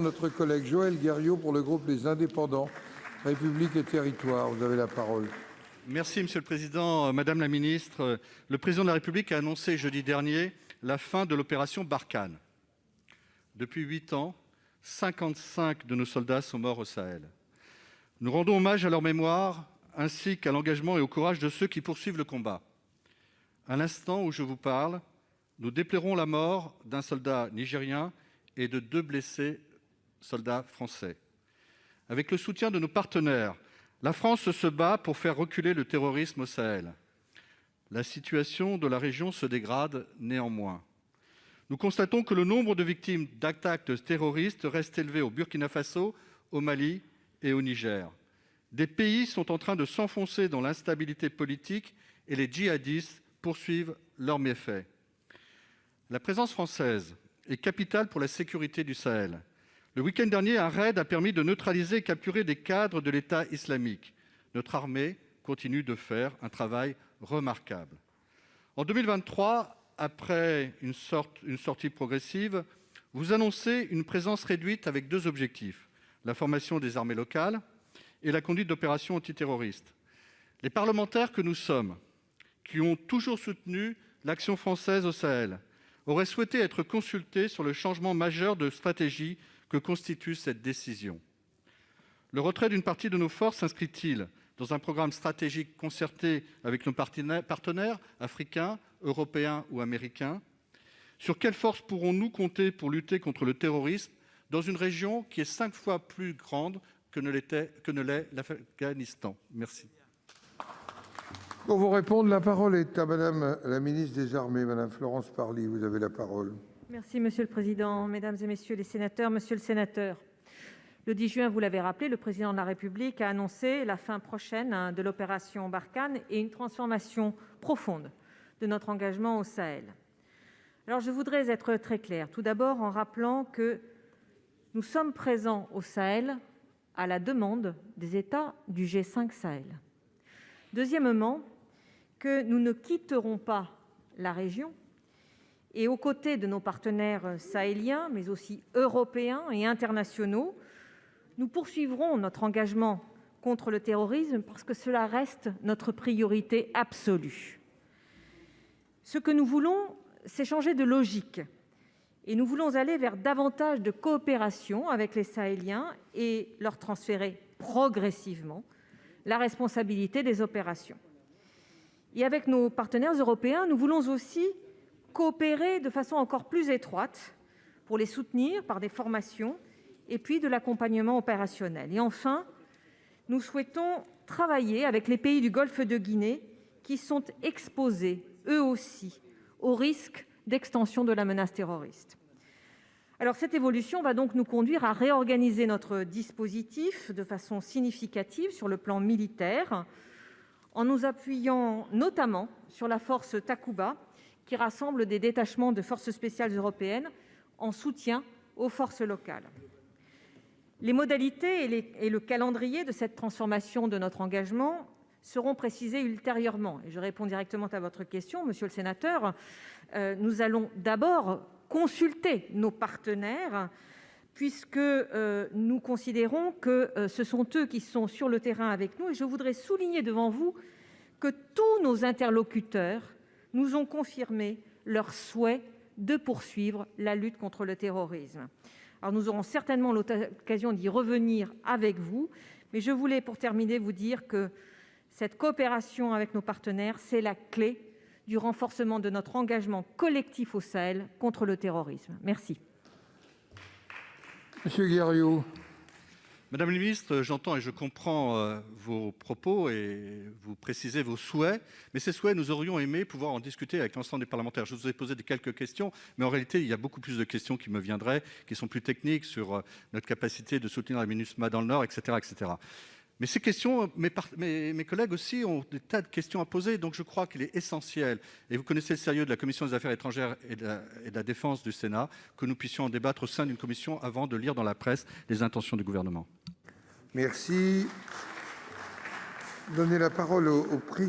Notre collègue Joël Guerriau pour le groupe Les Indépendants, République et Territoires. Vous avez la parole. Merci, Monsieur le Président. Madame la Ministre, le Président de la République a annoncé jeudi dernier la fin de l'opération Barkhane. Depuis 8 ans, 55 de nos soldats sont morts au Sahel. Nous rendons hommage à leur mémoire, ainsi qu'à l'engagement et au courage de ceux qui poursuivent le combat. À l'instant où je vous parle, nous déplorons la mort d'un soldat nigérien et de 2 blessés soldats français. Avec le soutien de nos partenaires, la France se bat pour faire reculer le terrorisme au Sahel. La situation de la région se dégrade néanmoins. Nous constatons que le nombre de victimes d'attaques terroristes reste élevé au Burkina Faso, au Mali et au Niger. Des pays sont en train de s'enfoncer dans l'instabilité politique et les djihadistes poursuivent leurs méfaits. La présence française est capitale pour la sécurité du Sahel. Le week-end dernier, un raid a permis de neutraliser et capturer des cadres de l'État islamique. Notre armée continue de faire un travail remarquable. En 2023, après une sortie progressive, vous annoncez une présence réduite avec 2 objectifs, la formation des armées locales et la conduite d'opérations antiterroristes. Les parlementaires que nous sommes, qui ont toujours soutenu l'action française au Sahel, auraient souhaité être consultés sur le changement majeur de stratégie que constitue cette décision. Le retrait d'une partie de nos forces s'inscrit-il dans un programme stratégique concerté avec nos partenaires africains, européens ou américains? Sur quelles forces pourrons-nous compter pour lutter contre le terrorisme dans une région qui est 5 fois plus grande que ne l'est l'Afghanistan? Merci. Pour vous répondre, la parole est à Madame la ministre des Armées, Madame Florence Parly. Vous avez la parole. Merci, Monsieur le Président. Mesdames et messieurs les sénateurs, Monsieur le sénateur, le 10 juin, vous l'avez rappelé, le Président de la République a annoncé la fin prochaine de l'opération Barkhane et une transformation profonde de notre engagement au Sahel. Alors, je voudrais être très claire, tout d'abord en rappelant que nous sommes présents au Sahel à la demande des États du G5 Sahel. Deuxièmement, que nous ne quitterons pas la région et aux côtés de nos partenaires sahéliens, mais aussi européens et internationaux, nous poursuivrons notre engagement contre le terrorisme parce que cela reste notre priorité absolue. Ce que nous voulons, c'est changer de logique et nous voulons aller vers davantage de coopération avec les Sahéliens et leur transférer progressivement la responsabilité des opérations. Et avec nos partenaires européens, nous voulons aussi coopérer de façon encore plus étroite pour les soutenir par des formations et puis de l'accompagnement opérationnel. Et enfin, nous souhaitons travailler avec les pays du Golfe de Guinée qui sont exposés, eux aussi, au risque d'extension de la menace terroriste. Alors, cette évolution va donc nous conduire à réorganiser notre dispositif de façon significative sur le plan militaire, en nous appuyant notamment sur la force Takuba, qui rassemble des détachements de forces spéciales européennes en soutien aux forces locales. Les modalités et le calendrier de cette transformation de notre engagement seront précisés ultérieurement. Et je réponds directement à votre question, monsieur le sénateur. Nous allons d'abord consulter nos partenaires, puisque nous considérons que ce sont eux qui sont sur le terrain avec nous. Et je voudrais souligner devant vous que tous nos interlocuteurs nous ont confirmé leur souhait de poursuivre la lutte contre le terrorisme. Alors nous aurons certainement l'occasion d'y revenir avec vous, mais je voulais pour terminer vous dire que cette coopération avec nos partenaires, c'est la clé du renforcement de notre engagement collectif au Sahel contre le terrorisme. Merci. Monsieur Guerriau. Madame la ministre, j'entends et je comprends vos propos et vous précisez vos souhaits, mais ces souhaits, nous aurions aimé pouvoir en discuter avec l'ensemble des parlementaires. Je vous ai posé quelques questions, mais en réalité, il y a beaucoup plus de questions qui me viendraient, qui sont plus techniques sur notre capacité de soutenir la MINUSMA dans le Nord, etc. etc. Mais ces questions, mes collègues aussi ont des tas de questions à poser, donc je crois qu'il est essentiel, et vous connaissez le sérieux de la Commission des Affaires étrangères et de la Défense du Sénat, que nous puissions en débattre au sein d'une commission avant de lire dans la presse les intentions du gouvernement. Merci. Donnez la parole au président.